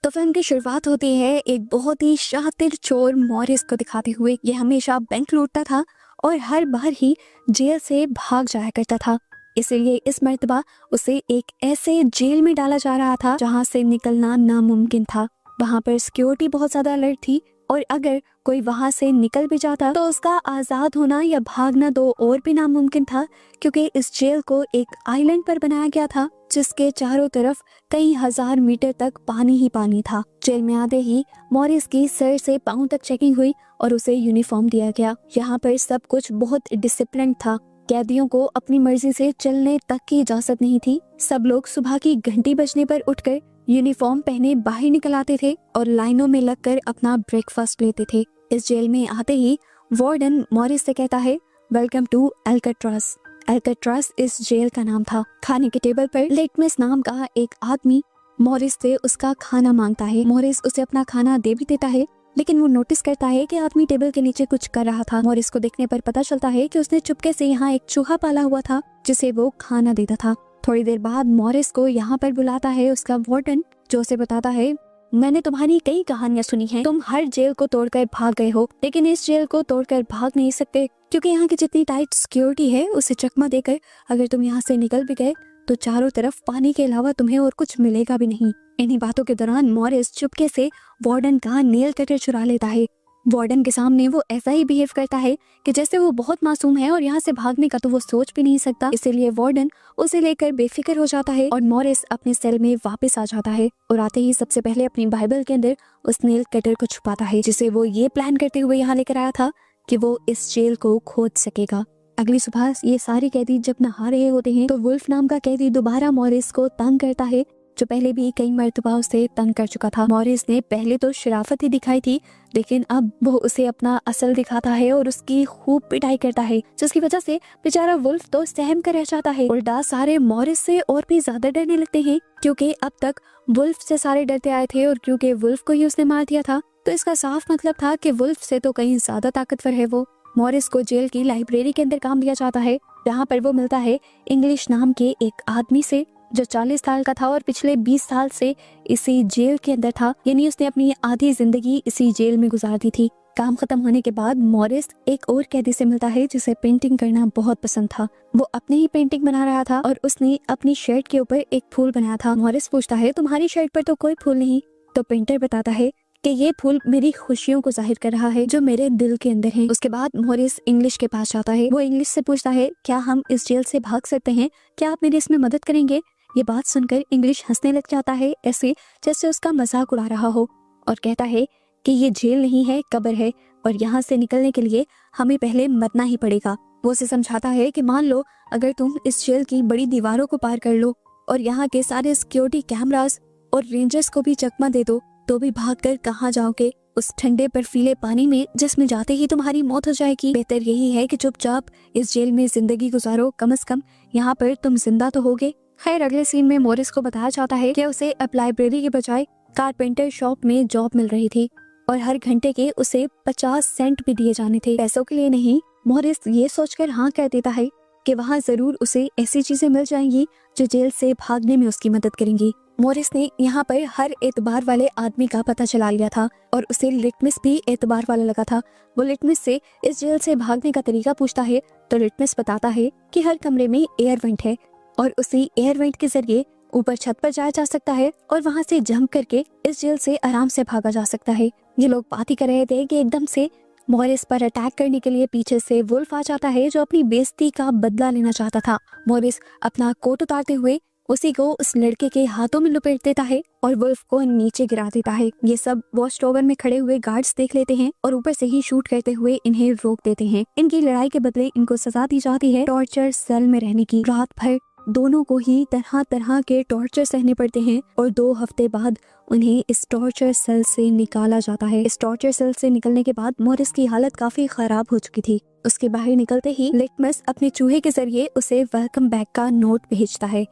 तो फिल्म की शुरुआत होती है एक बहुत ही शातिर चोर मॉरिस को दिखाते हुए। ये हमेशा बैंक लूटता था और हर बार ही जेल से भाग जाया करता था। इसलिए इस मर्तबा उसे एक ऐसे जेल में डाला जा रहा था जहां से निकलना नामुमकिन था। वहां पर सिक्योरिटी बहुत ज्यादा अलर्ट थी और अगर कोई वहां से निकल भी जाता तो उसका आजाद होना या भागना दो और भी नामुमकिन था, क्योंकि इस जेल को एक आइलैंड पर बनाया गया था जिसके चारों तरफ कई हजार मीटर तक पानी ही पानी था। जेल में आते ही मॉरिस की सर से पांव तक चेकिंग हुई और उसे यूनिफॉर्म दिया गया। यहाँ पर सब कुछ बहुत डिसिप्लिन था। कैदियों को अपनी मर्जी से चलने तक की इजाजत नहीं थी। सब लोग सुबह की घंटी बजने पर उठकर यूनिफॉर्म पहने बाहर निकल आते थे और लाइनों में लगकर अपना ब्रेकफास्ट लेते थे। इस जेल में आते ही वार्डन मॉरिस से कहता है, वेलकम टू अल्काट्राज। अल्काट्राज इस जेल का नाम था। खाने के टेबल पर लिटमस नाम का एक आदमी मॉरिस से उसका खाना मांगता है। मॉरिस उसे अपना खाना दे भी देता है, लेकिन वो नोटिस करता है कि आदमी टेबल के नीचे कुछ कर रहा था। मॉरिस को देखने पर पता चलता है कि उसने चुपके से यहाँ एक चूहा पाला हुआ था जिसे वो खाना देता था। थोड़ी देर बाद मॉरिस को यहाँ पर बुलाता है उसका वार्डन, जो उसे बताता है, मैंने तुम्हारी कई कहानियां सुनी हैं। तुम हर जेल को तोड़कर भाग गए हो, लेकिन इस जेल को तोड़कर भाग नहीं सकते, क्योंकि यहाँ की जितनी टाइट सिक्योरिटी है उसे चकमा देकर अगर तुम यहाँ से निकल भी गए तो चारों तरफ पानी के अलावा तुम्हें और कुछ मिलेगा भी नहीं। इन्हीं बातों के दौरान मॉरिस चुपके से वार्डन का नेल कटर चुरा लेता है। वार्डन के सामने वो ऐसा ही बिहेव करता है कि जैसे वो बहुत मासूम है और यहाँ से भागने का तो वो सोच भी नहीं सकता। इसीलिए वार्डन उसे लेकर बेफिक्र हो जाता है और मॉरिस अपने सेल में वापस आ जाता है और आते ही सबसे पहले अपनी बाइबल के अंदर उस नेल कटर को छुपाता है, जिसे वो ये प्लान करते हुए यहाँ लेकर आया था कि वो इस जेल को खोद सकेगा। अगली सुबह ये सारे कैदी जब नहा रहे होते हैं तो वुल्फ नाम का कैदी दोबारा मॉरिस को तंग करता है, जो पहले भी कई मर्तबा उसे तंग कर चुका था। मॉरिस ने पहले तो शराफत ही दिखाई थी, लेकिन अब वो उसे अपना असल दिखाता है और उसकी खूब पिटाई करता है, जिसकी वजह से बेचारा वुल्फ तो सहम कर रह जाता है। उल्टा सारे मॉरिस से और भी ज्यादा डरने लगते हैं, क्योंकि अब तक वुल्फ से सारे डरते आए थे और क्योंकि वुल्फ को ही उसने मार दिया था तो इसका साफ मतलब था कि वुल्फ से तो कहीं ज्यादा ताकतवर है वो। मॉरिस को जेल की लाइब्रेरी के अंदर काम दिया जाता है, जहाँ पर वो मिलता है इंग्लिश नाम के एक आदमी से जो 40 साल का था और पिछले 20 साल से इसी जेल के अंदर था, यानी उसने अपनी आधी जिंदगी इसी जेल में गुजार दी थी। काम खत्म होने के बाद मॉरिस एक और कैदी से मिलता है जिसे पेंटिंग करना बहुत पसंद था। वो अपने ही पेंटिंग बना रहा था और उसने अपनी शर्ट के ऊपर एक फूल बनाया था। मॉरिस पूछता है, तुम्हारी शर्ट पर तो कोई फूल नहीं। तो पेंटर बताता है कि ये फूल मेरी खुशियों को जाहिर कर रहा है जो मेरे दिल के अंदर है। उसके बाद मॉरिस इंग्लिश के पास जाता है। वो इंग्लिश से पूछता है, क्या हम इस जेल से भाग सकते हैं? क्या आप मेरी इसमें मदद करेंगे? ये बात सुनकर इंग्लिश हंसने लग जाता है, ऐसे जैसे उसका मजाक उड़ा रहा हो, और कहता है कि ये जेल नहीं है, कब्र है, और यहाँ से निकलने के लिए हमें पहले मरना ही पड़ेगा। वो उसे समझाता है कि मान लो अगर तुम इस जेल की बड़ी दीवारों को पार कर लो और यहाँ के सारे सिक्योरिटी कैमरास और रेंजर्स को भी चकमा दे दो, तो भी भागकर कहाँ जाओगे? उस ठंडे बर्फीले पानी में जिसमें जाते ही तुम्हारी मौत हो जाएगी। बेहतर यही है कि चुपचाप इस जेल में जिंदगी गुजारो, कम से कम यहाँ पर तुम जिंदा तो होगे। खैर, अगले सीन में मॉरिस को बताया जाता है कि उसे अब लाइब्रेरी के बजाय कारपेंटर शॉप में जॉब मिल रही थी और हर घंटे के उसे 50 सेंट भी दिए जाने थे। पैसों के लिए नहीं। मॉरिस ये सोचकर हाँ कह देता है कि वहाँ जरूर उसे ऐसी चीजें मिल जाएंगी जो जेल से भागने में उसकी मदद करेंगी। मॉरिस ने यहाँ पर हर एतबार वाले आदमी का पता चला लिया था और उसे लिटमस भी एतबार वाला लगा था। वो लिटमस से इस जेल से भागने का तरीका पूछता है तो लिटमस बताता है कि हर कमरे में एयर वेंट है और उसी एयर वेंट के जरिए ऊपर छत पर जाया जा सकता है और वहाँ से जंप करके इस जेल से आराम से भागा जा सकता है। ये लोग बात ही कर रहे थे कि एकदम से मॉरिस पर अटैक करने के लिए पीछे से वुल्फ आ जाता है, जो अपनी बेइज्जती का बदला लेना चाहता था। मॉरिस अपना कोट उतारते हुए उसी को उस लड़के के हाथों में लपेट देता है और वुल्फ को नीचे गिरा देता है। ये सब वॉच टावर में खड़े हुए गार्ड्स देख लेते हैं और ऊपर से ही शूट करते हुए इन्हें रोक देते हैं। इनकी लड़ाई के बदले इनको सजा दी जाती है टॉर्चर सेल में रहने की। रात भर दोनों को ही तरह तरह के टॉर्चर सहने पड़ते हैं और 2 हफ्ते बाद उन्हें इस टॉर्चर सेल से निकाला जाता है। इस टॉर्चर सेल से निकलने के बाद मॉरिस की हालत काफी खराब हो चुकी थी। उसके बाहर निकलते ही लिटमस अपने चूहे के जरिए उसे वेलकम बैक का नोट भेजता है।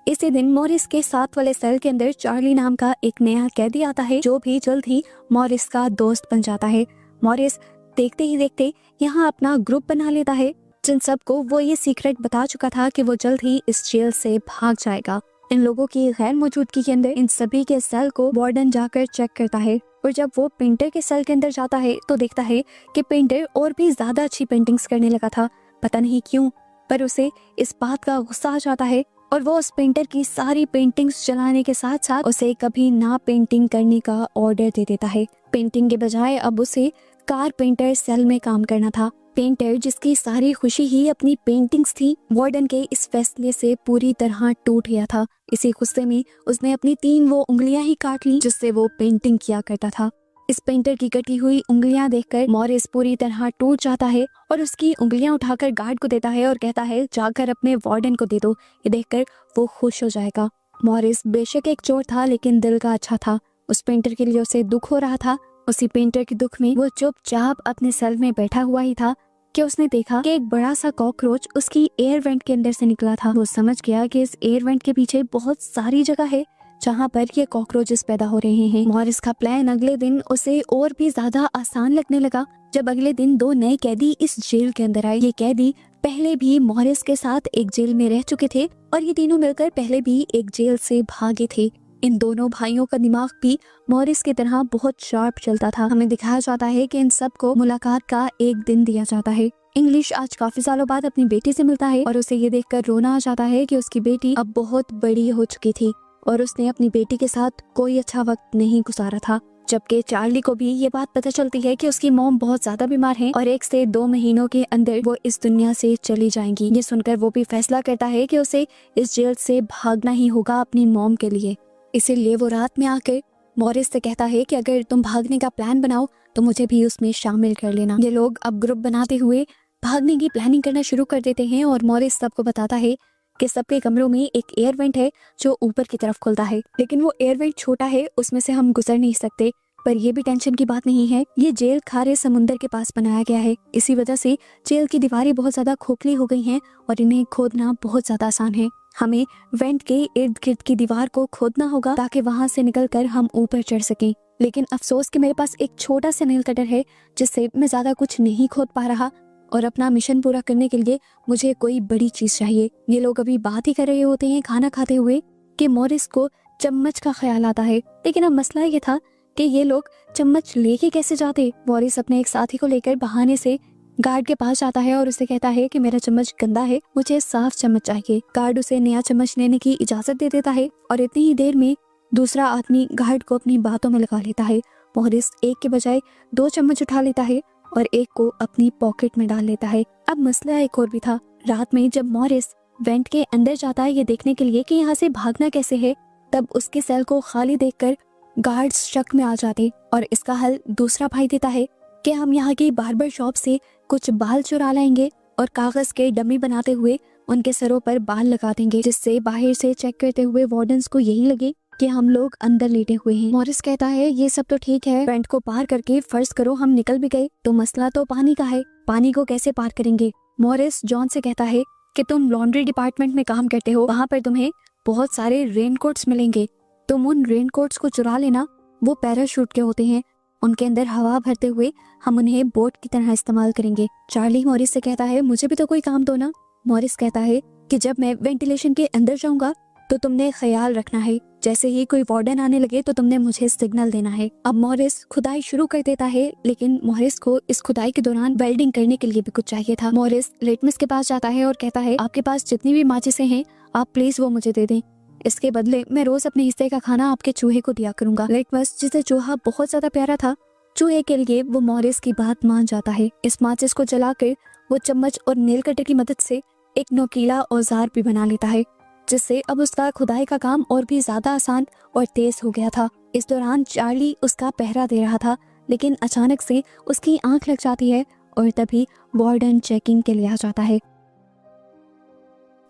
इसी दिन मॉरिस के साथ वाले सेल के अंदर चार्ली नाम का एक नया कैदी आता है, जो भी जल्द ही मॉरिस का दोस्त बन जाता है। मॉरिस देखते ही देखते यहाँ अपना ग्रुप बना लेता है, जिन सबको वो ये सीक्रेट बता चुका था कि वो जल्द ही इस जेल से भाग जाएगा। इन लोगों की गैर मौजूदगी के अंदर इन सभी के सेल को वार्डन जाकर चेक करता है और जब वो पेंटर के सेल के अंदर जाता है तो देखता है कि पेंटर और भी ज्यादा अच्छी पेंटिंग्स करने लगा था। पता नहीं क्यों, पर उसे इस बात का गुस्सा आ जाता है और वो उस पेंटर की सारी पेंटिंग्स जलाने के साथ साथ उसे कभी ना पेंटिंग करने का ऑर्डर दे देता है। पेंटिंग के बजाय अब उसे कारपेंटर सेल में काम करना था। पेंटर, जिसकी सारी खुशी ही अपनी पेंटिंग्स थी, वार्डन के इस फैसले से पूरी तरह टूट गया था। इसी गुस्से में उसने अपनी 3 वो उंगलियां ही काट ली जिससे वो पेंटिंग किया करता था। इस पेंटर की कटी हुई उंगलियां देखकर मॉरिस पूरी तरह टूट जाता है और उसकी उंगलियां उठाकर गार्ड को देता है और कहता है जाकर अपने वार्डन को दे दो। ये देखकर वो खुश हो जाएगा। मॉरिस बेशक एक चोर था लेकिन दिल का अच्छा था। उस पेंटर के लिए उसे दुख हो रहा था। उसी पेंटर के दुख में वो चुपचाप अपने सेल में बैठा हुआ ही था कि उसने देखा कि एक बड़ा सा कॉकरोच उसकी एयर वेंट के अंदर से निकला था। वो समझ गया कि इस एयर वेंट के पीछे बहुत सारी जगह है जहाँ पर ये कॉकरोचेस पैदा हो रहे हैं। मॉरिस का प्लान अगले दिन उसे और भी ज्यादा आसान लगने लगा जब अगले दिन 2 नए कैदी इस जेल के अंदर आए। ये कैदी पहले भी मॉरिस के साथ एक जेल में रह चुके थे और ये तीनों मिलकर पहले भी एक जेल से भागे थे। इन दोनों भाइयों का दिमाग भी मॉरिस की तरह बहुत शार्प चलता था। हमें दिखाया जाता है कि इन सबको मुलाकात का एक दिन दिया जाता है। इंग्लिश आज काफी सालों बाद अपनी बेटी से मिलता है और उसे ये देखकर रोना आ जाता है कि उसकी बेटी अब बहुत बड़ी हो चुकी थी और उसने अपनी बेटी के साथ कोई अच्छा वक्त नहीं गुजारा था। जबकि चार्ली को भी ये बात पता चलती है कि उसकी मॉम बहुत ज्यादा बीमार है और 1 से 2 महीनों के अंदर वो इस दुनिया से चली जाएंगी। ये सुनकर वो भी फैसला करता है कि उसे इस जेल से भागना ही होगा अपनी मॉम के लिए। इसीलिए वो रात में आकर मॉरिस से कहता है कि अगर तुम भागने का प्लान बनाओ तो मुझे भी उसमें शामिल कर लेना। ये लोग अब ग्रुप बनाते हुए भागने की प्लानिंग करना शुरू कर देते हैं और मॉरिस सबको बताता है कि सबके कमरों में एक एयर वेंट है जो ऊपर की तरफ खुलता है, लेकिन वो एयर वेंट छोटा है, उसमें से हम गुजर नहीं सकते। पर ये भी टेंशन की बात नहीं है, ये जेल खारे समुंदर के पास बनाया गया है। इसी वजह से जेल की दीवारें बहुत ज्यादा खोखली हो गई हैं और इन्हें खोदना बहुत ज्यादा आसान है। हमें वेंट के इर्द गिर्द की दीवार को खोदना होगा ताकि वहां से निकलकर हम ऊपर चढ़ सकें। लेकिन अफसोस कि मेरे पास एक छोटा सा नेल कटर है जिससे मैं ज्यादा कुछ नहीं खोद पा रहा और अपना मिशन पूरा करने के लिए मुझे कोई बड़ी चीज चाहिए। ये लोग अभी बात ही कर रहे होते हैं खाना खाते हुए कि मॉरिस को चम्मच का ख्याल आता है। लेकिन अब मसला ये था कि ये लोग चम्मच लेके कैसे जाते। मॉरिस अपने एक साथी को लेकर बहाने से गार्ड के पास जाता है और उसे कहता है कि मेरा चम्मच गंदा है, मुझे साफ चम्मच चाहिए। गार्ड उसे नया चम्मच लेने की इजाजत दे देता है और इतनी ही देर में दूसरा आदमी गार्ड को अपनी बातों में लगा लेता है। मॉरिस एक के बजाय 2 चम्मच उठा लेता है और एक को अपनी पॉकेट में डाल लेता है। अब मसला एक और भी था। रात में जब मॉरिस वेंट के अंदर जाता है ये देखने के लिए कि यहाँ से भागना कैसे है, तब उसके सेल को खाली देखकर गार्ड्स शक में आ जाते और इसका हल दूसरा भाई देता है कि हम यहाँ की बार्बर शॉप से कुछ बाल चुरा लाएंगे और कागज के डमी बनाते हुए उनके सरों पर बाल लगा देंगे, जिससे बाहर से चेक करते हुए वार्डन्स को यही लगे कि हम लोग अंदर लेटे हुए हैं। मॉरिस कहता है ये सब तो ठीक है, वेंट को पार करके फर्ज करो हम निकल भी गए तो मसला तो पानी का है, पानी को कैसे पार करेंगे। मॉरिस जॉन से कहता है कि तुम लॉन्ड्री डिपार्टमेंट में काम करते हो, वहाँ पर तुम्हें बहुत सारे रेनकोट्स मिलेंगे, तुम उन रेनकोट्स को चुरा लेना। वो पैराशूट के होते हैं, उनके अंदर हवा भरते हुए हम उन्हें बोट की तरह इस्तेमाल करेंगे। चार्ली मॉरिस से कहता है मुझे भी तो कोई काम दो ना। मॉरिस कहता है कि जब मैं वेंटिलेशन के अंदर जाऊंगा तो तुमने ख्याल रखना है, जैसे ही कोई वार्डन आने लगे तो तुमने मुझे सिग्नल देना है। अब मॉरिस खुदाई शुरू कर देता है, लेकिन मॉरिस को इस खुदाई के दौरान वेल्डिंग करने के लिए भी कुछ चाहिए था। मॉरिस लिटमस के पास जाता है और कहता है आपके पास जितनी भी माचिसें हैं आप प्लीज वो मुझे दे दें, इसके बदले मैं रोज अपने हिस्से का खाना आपके चूहे को दिया करूंगा। लिटमस, जिसे चूहा बहुत ज्यादा प्यारा था, चूहे के लिए वो मॉरिस की बात मान जाता है। इस माचिस को जलाकर वो चम्मच और नेल कटर की मदद से एक नोकीला औजार भी बना लेता है, जिससे अब उसका खुदाई का काम और भी ज्यादा आसान और तेज हो गया था। इस दौरान चार्ली उसका पहरा दे रहा था, लेकिन अचानक से उसकी आंख लग जाती है और तभी वार्डन चेकिंग के लिए आ जाता है।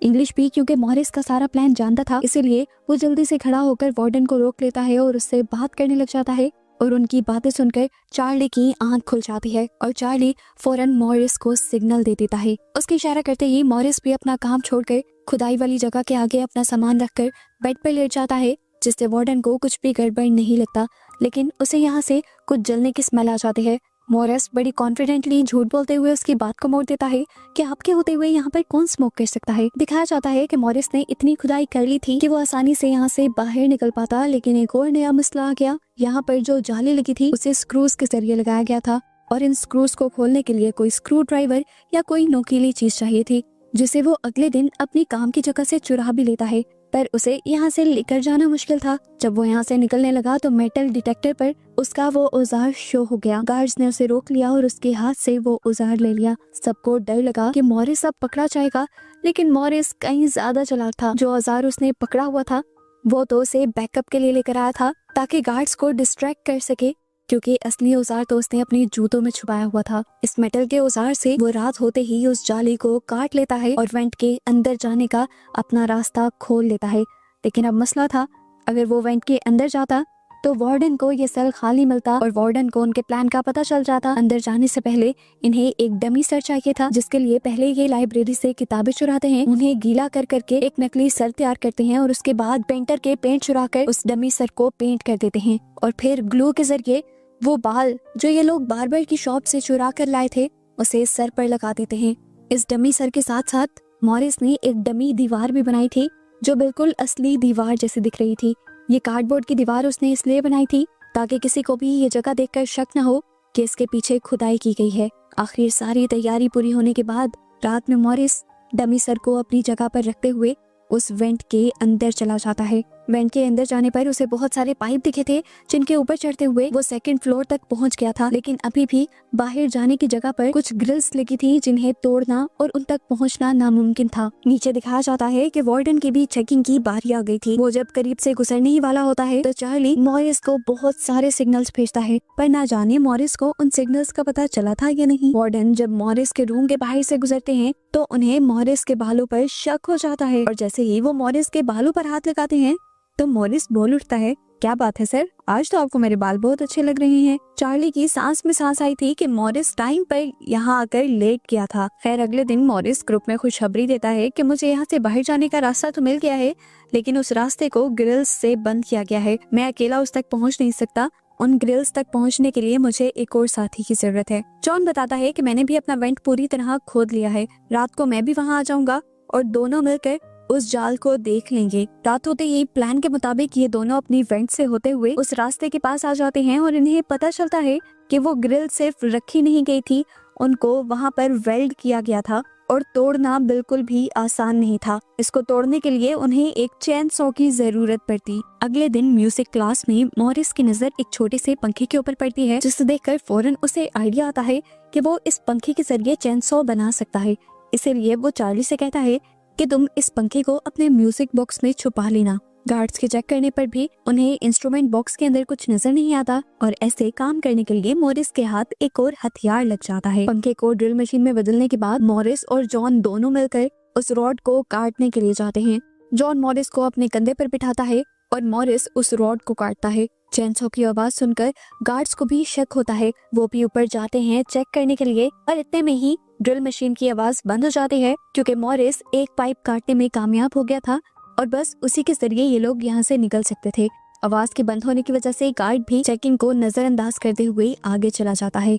इंग्लिश भी क्योंकि मॉरिस का सारा प्लान जानता था, इसीलिए वो जल्दी से खड़ा होकर वार्डन को रोक लेता है और उससे बात करने लग जाता है और उनकी बातें सुनकर चार्ली की आंख खुल जाती है और चार्ली फौरन मॉरिस को सिग्नल दे देता है। उसके इशारा करते ही मॉरिस भी अपना काम छोड़कर खुदाई वाली जगह के आगे अपना सामान रखकर बेड पर लेट जाता है, जिससे वार्डन को कुछ भी गड़बड़ नहीं लगता, लेकिन उसे यहाँ से कुछ जलने की स्मेल आ जाती है। मॉरिस बड़ी कॉन्फिडेंटली झूठ बोलते हुए उसकी बात को मोड़ देता है कि आपके होते हुए यहाँ पर कौन स्मोक कर सकता है। दिखाया जाता है कि मॉरिस ने इतनी खुदाई कर ली थी कि वो आसानी से यहाँ से बाहर निकल पाता, लेकिन एक और नया मसला आ गया। यहाँ पर जो जाली लगी थी उसे स्क्रूज के जरिए लगाया गया था और इन स्क्रूज को खोलने के लिए कोई स्क्रू ड्राइवर या कोई नोकीली चीज चाहिए थी, जिसे वो अगले दिन अपनी काम की जगह से चुरा भी लेता है, पर उसे यहाँ से लेकर जाना मुश्किल था। जब वो यहाँ से निकलने लगा तो मेटल डिटेक्टर पर उसका वो औजार शो हो गया। गार्ड्स ने उसे रोक लिया और उसके हाथ से वो औजार ले लिया। सबको डर लगा कि मॉरिस अब पकड़ा जाएगा, लेकिन मॉरिस कहीं ज्यादा चालाक था। जो औजार उसने पकड़ा हुआ था वो तो उसे बैकअप के लिए लेकर आया था ताकि गार्ड्स को डिस्ट्रैक्ट कर सके, क्योंकि असली औजार तो उसने अपने जूतों में छुपाया हुआ था। इस मेटल के औजार से वो रात होते ही उस जाली को काट लेता है और वेंट के अंदर जाने का अपना रास्ता खोल लेता है। लेकिन अब मसला था, अगर वो वेंट के अंदर जाता तो वार्डन को ये सेल खाली मिलता और वार्डन को उनके प्लान का पता चल जाता। अंदर जाने से पहले इन्हें एक डमी सर चाहिए था, जिसके लिए पहले ये लाइब्रेरी से किताबें चुराते हैं, उन्हें गीला कर करके एक नकली सर तैयार करते हैं और उसके बाद पेंटर के पेंट चुरा कर उस डमी सर को पेंट कर देते हैं और फिर ग्लू के जरिए वो बाल जो ये लोग बार्बर की शॉप से चुरा कर लाए थे उसे सर पर लगा देते हैं। इस डमी सर के साथ साथ मॉरिस ने एक डमी दीवार भी बनाई थी जो बिल्कुल असली दीवार जैसी दिख रही थी। ये कार्डबोर्ड की दीवार उसने इसलिए बनाई थी ताकि किसी को भी ये जगह देखकर शक न हो कि इसके पीछे खुदाई की गई है। आखिर सारी तैयारी पूरी होने के बाद रात में मॉरिस डमी सर को अपनी जगह पर रखते हुए उस वेंट के अंदर चला जाता है। वेंट के अंदर जाने पर उसे बहुत सारे पाइप दिखे थे जिनके ऊपर चढ़ते हुए वो सेकंड फ्लोर तक पहुंच गया था, लेकिन अभी भी बाहर जाने की जगह पर कुछ ग्रिल्स लगी थी जिन्हें तोड़ना और उन तक पहुंचना नामुमकिन था। नीचे दिखाया जाता है कि वार्डन की भी चेकिंग की बारी आ गई थी। वो जब करीब से गुजरने ही वाला होता है तो चार्ली मॉरिस को बहुत सारे सिग्नल्स भेजता है, पर ना जाने मॉरिस को उन सिग्नल्स का पता चला था या नहीं। वार्डन जब मॉरिस के रूम के बाहर से गुजरते हैं तो उन्हें मॉरिस के बालों पर शक हो जाता है और जैसे ही वो मॉरिस के बालों पर हाथ लगाते हैं तो मॉरिस बोल उठता है, क्या बात है सर, आज तो आपको मेरे बाल बहुत अच्छे लग रहे हैं। चार्ली की सांस में सांस आई थी कि मॉरिस टाइम पर यहाँ आकर लेट गया था। खैर अगले दिन मॉरिस ग्रुप में खुशखबरी देता है कि मुझे यहाँ से बाहर जाने का रास्ता तो मिल गया है, लेकिन उस रास्ते को ग्रिल्स से बंद किया गया है। मैं अकेला उस तक पहुँच नहीं सकता। उन ग्रिल्स तक पहुँचने के लिए मुझे एक और साथी की जरूरत है। जॉन बताता है कि मैंने भी अपना वेंट पूरी तरह खोद लिया है। रात को मैं भी वहाँ आ जाऊंगा और दोनों मिलकर उस जाल को देख लेंगे। रात होते ही प्लान के मुताबिक ये दोनों अपनी वेंट से होते हुए उस रास्ते के पास आ जाते हैं और इन्हें पता चलता है कि वो ग्रिल सिर्फ रखी नहीं गई थी, उनको वहाँ पर वेल्ड किया गया था और तोड़ना बिल्कुल भी आसान नहीं था। इसको तोड़ने के लिए उन्हें एक चेन सॉ की जरूरत पड़ती। अगले दिन म्यूजिक क्लास में मॉरिस की नजर एक छोटे से पंखे के ऊपर पड़ती है, जिसे देखकर फौरन उसे आइडिया आता है कि वो इस पंखे के जरिए चेन सॉ बना सकता है। इसीलिए वो चार्ली से कहता है कि तुम इस पंखे को अपने म्यूजिक बॉक्स में छुपा लेना। गार्ड्स के चेक करने पर भी उन्हें इंस्ट्रूमेंट बॉक्स के अंदर कुछ नजर नहीं आता और ऐसे काम करने के लिए मॉरिस के हाथ एक और हथियार लग जाता है। पंखे को ड्रिल मशीन में बदलने के बाद मॉरिस और जॉन दोनों मिलकर उस रॉड को काटने के लिए जाते हैं। जॉन मॉरिस को अपने कंधे पर बिठाता है और मॉरिस उस रॉड को काटता है। चेनसॉ की आवाज सुनकर गार्ड्स को भी शक होता है। वो भी ऊपर जाते हैं चेक करने के लिए और इतने में ही ड्रिल मशीन की आवाज बंद हो जाती है, क्योंकि मॉरिस एक पाइप काटने में कामयाब हो गया था और बस उसी के जरिए ये लोग यहाँ से निकल सकते थे। आवाज के बंद होने की वजह से गार्ड भी चेकिंग को नजरअंदाज करते हुए आगे चला जाता है।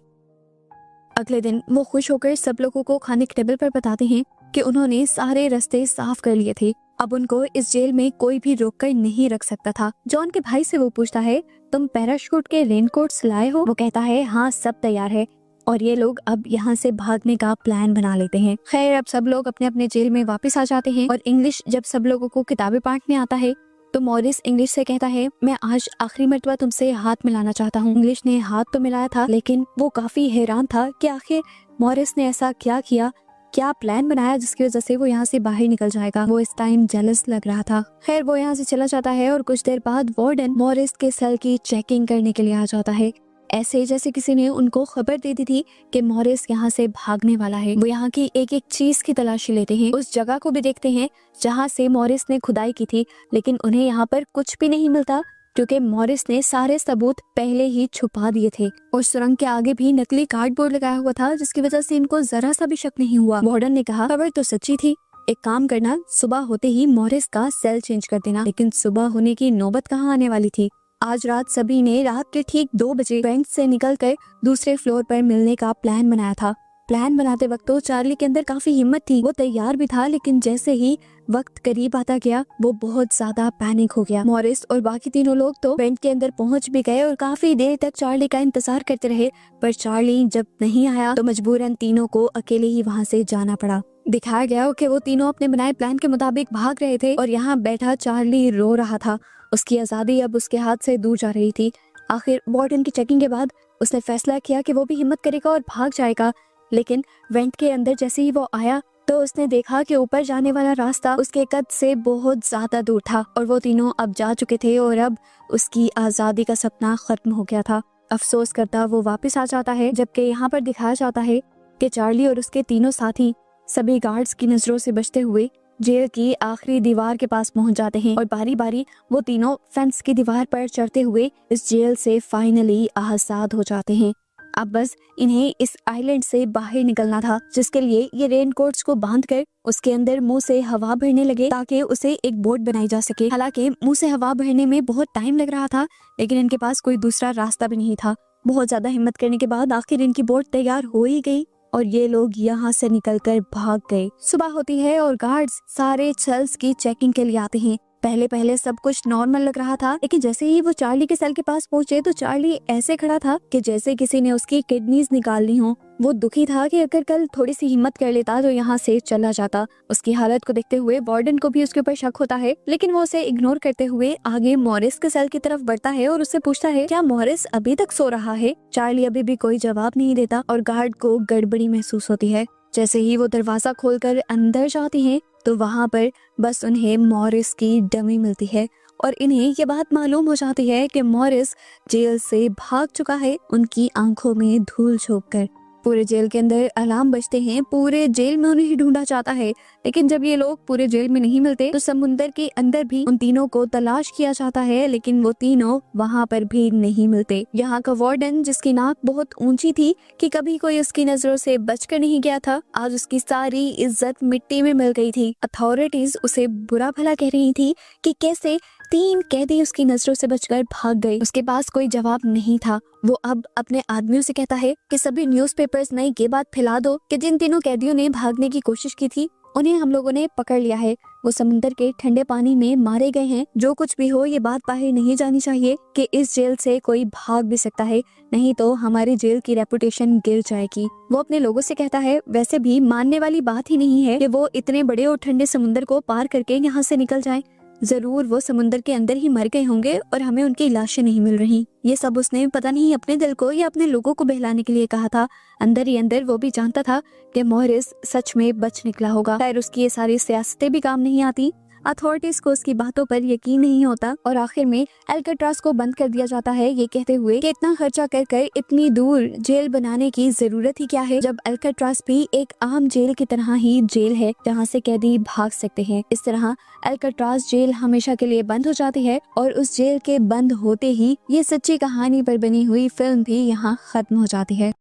अगले दिन वो खुश होकर सब लोगों को खाने के टेबल पर बताते हैं कि उन्होंने सारे रास्ते साफ कर लिए थे। अब उनको इस जेल में कोई भी रोककर नहीं रख सकता था। जॉन के भाई से वो पूछता है, तुम पैराशूट के रेनकोट्स लाए हो? वो कहता है, हाँ सब तैयार है। और ये लोग अब यहाँ से भागने का प्लान बना लेते हैं। खैर अब सब लोग अपने अपने जेल में वापस आ जाते हैं और इंग्लिश जब सब लोगों को किताबें बांटने आता है तो मॉरिस इंग्लिश से कहता है, मैं आज आखिरी मर्तबा तुमसे हाथ मिलाना चाहता हूँ। इंग्लिश ने हाथ तो मिलाया था, लेकिन वो काफी हैरान था कि आखिर मॉरिस ने ऐसा क्या किया, क्या प्लान बनाया जिसकी वजह से वो यहाँ से बाहर निकल जाएगा। वो इस टाइम जेलस लग रहा था। खैर वो यहाँ से चला जाता है और कुछ देर बाद वार्डन मॉरिस के सेल की चेकिंग करने के लिए आ जाता है, ऐसे जैसे किसी ने उनको खबर दे दी थी कि मॉरिस यहाँ से भागने वाला है। वो यहाँ की एक एक चीज की तलाशी लेते हैं, उस जगह को भी देखते हैं जहाँ से मॉरिस ने खुदाई की थी, लेकिन उन्हें यहाँ पर कुछ भी नहीं मिलता क्योंकि मॉरिस ने सारे सबूत पहले ही छुपा दिए थे। उस सुरंग के आगे भी नकली कार्डबोर्ड लगाया हुआ था, जिसकी वजह से इनको जरा सा भी शक नहीं हुआ। वार्डन ने कहा, खबर तो सच्ची थी, एक काम करना, सुबह होते ही मॉरिस का सेल चेंज कर देना। लेकिन सुबह होने की नौबत कहाँ आने वाली थी। आज रात सभी ने रात के ठीक 2 बजे बैंक से निकलकर दूसरे फ्लोर पर मिलने का प्लान बनाया था। प्लान बनाते वक्त तो चार्ली के अंदर काफी हिम्मत थी, वो तैयार भी था, लेकिन जैसे ही वक्त करीब आता गया वो बहुत ज्यादा पैनिक हो गया। मॉरिस और बाकी तीनों लोग तो बैंक के अंदर पहुंच भी गए और काफी देर तक चार्ली का इंतजार करते रहे, पर चार्ली जब नहीं आया तो मजबूरन तीनों को अकेले ही वहां से जाना पड़ा। दिखाया गया कि वो तीनों अपने बनाए प्लान के मुताबिक भाग रहे थे और यहाँ बैठा चार्ली रो रहा था। उसकी आजादी अब उसके हाथ से दूर जा रही थी। आखिर वार्डन की चेकिंग के बाद उसने फैसला किया कि वो भी हिम्मत करेगा और भाग जाएगा, लेकिन वेंट के अंदर जैसे ही वो आया तो उसने देखा कि ऊपर जाने वाला रास्ता उसके कद से बहुत ज्यादा दूर था और वो तीनों अब जा चुके थे और अब उसकी आजादी का सपना खत्म हो गया था। अफसोस करता वो वापस आ जाता है, जबकि यहाँ पर दिखाया जाता है कि चार्ली और उसके तीनों साथी सभी गार्ड्स की नजरों से बचते हुए जेल की आखिरी दीवार के पास पहुंच जाते हैं और बारी बारी वो तीनों फेंस की दीवार पर चढ़ते हुए इस जेल से फाइनली आजाद हो जाते हैं। अब बस इन्हें इस आइलैंड से बाहर निकलना था, जिसके लिए ये रेनकोट्स को बांधकर उसके अंदर मुंह से हवा भरने लगे ताकि उसे एक बोट बनाई जा सके। हालांकि मुंह से हवा भरने में बहुत टाइम लग रहा था, लेकिन इनके पास कोई दूसरा रास्ता भी नहीं था। बहुत ज्यादा हिम्मत करने के बाद आखिर इनकी बोट तैयार हो ही गई और ये लोग यहाँ से निकलकर भाग गए। सुबह होती है और गार्ड्स सारे सेल्स की चेकिंग के लिए आते हैं। पहले पहले सब कुछ नॉर्मल लग रहा था, लेकिन जैसे ही वो चार्ली के सेल के पास पहुंचे तो चार्ली ऐसे खड़ा था कि जैसे किसी ने उसकी किडनीज निकाल ली हो। वो दुखी था कि अगर कल थोड़ी सी हिम्मत कर लेता तो यहाँ से चला जाता। उसकी हालत को देखते हुए वार्डन को भी उसके ऊपर शक होता है, लेकिन वो उसे इग्नोर करते हुए आगे मॉरिस के सेल की तरफ बढ़ता है और उससे पूछता है क्या मॉरिस अभी तक सो रहा है। चार्ली अभी भी कोई जवाब नहीं देता और गार्ड को गड़बड़ी महसूस होती है। जैसे ही वो दरवाजा खोलकर अंदर जाती हैं तो वहाँ पर बस उन्हें मॉरिस की डमी मिलती है और इन्हें ये बात मालूम हो जाती है कि मॉरिस जेल से भाग चुका है, उनकी आंखों में धूल झोंककर। पूरे जेल के अंदर अलार्म बजते हैं, पूरे जेल में उन्हें ढूंढा जाता है, लेकिन जब ये लोग पूरे जेल में नहीं मिलते तो समुंदर के अंदर भी उन तीनों को तलाश किया जाता है, लेकिन वो तीनों वहाँ पर भी नहीं मिलते। यहाँ का वार्डन, जिसकी नाक बहुत ऊंची थी कि कभी कोई उसकी नजरों से बचकर नहीं गया था, आज उसकी सारी इज्जत मिट्टी में मिल गई थी। अथॉरिटीज उसे बुरा भला कह रही थी कि कैसे 3 कैदी उसकी नजरों से बचकर भाग गए। उसके पास कोई जवाब नहीं था। वो अब अपने आदमियों से कहता है कि सभी न्यूज़पेपर्स में ये बात फैला दो कि जिन तीनों कैदियों ने भागने की कोशिश की थी उन्हें हम लोगों ने पकड़ लिया है। वो समुद्र के ठंडे पानी में मारे गए हैं। जो कुछ भी हो ये बात बाहर नहीं जानी चाहिए कि इस जेल से कोई भाग भी सकता है, नहीं तो हमारी जेल की रेपुटेशन गिर जाएगी। वो अपने लोगों से कहता है वैसे भी मानने वाली बात ही नहीं है कि वो इतने बड़े और ठंडे समुद्र को पार करके यहाँ से निकल जाए। जरूर वो समुद्र के अंदर ही मर गए होंगे और हमें उनकी लाशें नहीं मिल रही। ये सब उसने पता नहीं अपने दिल को या अपने लोगों को बहलाने के लिए कहा था। अंदर ही अंदर वो भी जानता था कि मॉरिस सच में बच निकला होगा। खैर उसकी ये सारी सियासतें भी काम नहीं आती। अथॉरिटीज को उसकी बातों पर यकीन नहीं होता और आखिर में अल्काट्राज को बंद कर दिया जाता है, ये कहते हुए कि इतना खर्चा कर कर इतनी दूर जेल बनाने की जरूरत ही क्या है, जब अल्काट्राज भी एक आम जेल की तरह ही जेल है जहाँ से कैदी भाग सकते हैं। इस तरह अल्काट्राज जेल हमेशा के लिए बंद हो जाती है और उस जेल के बंद होते ही ये सच्ची कहानी पर बनी हुई फिल्म भी यहाँ खत्म हो जाती है।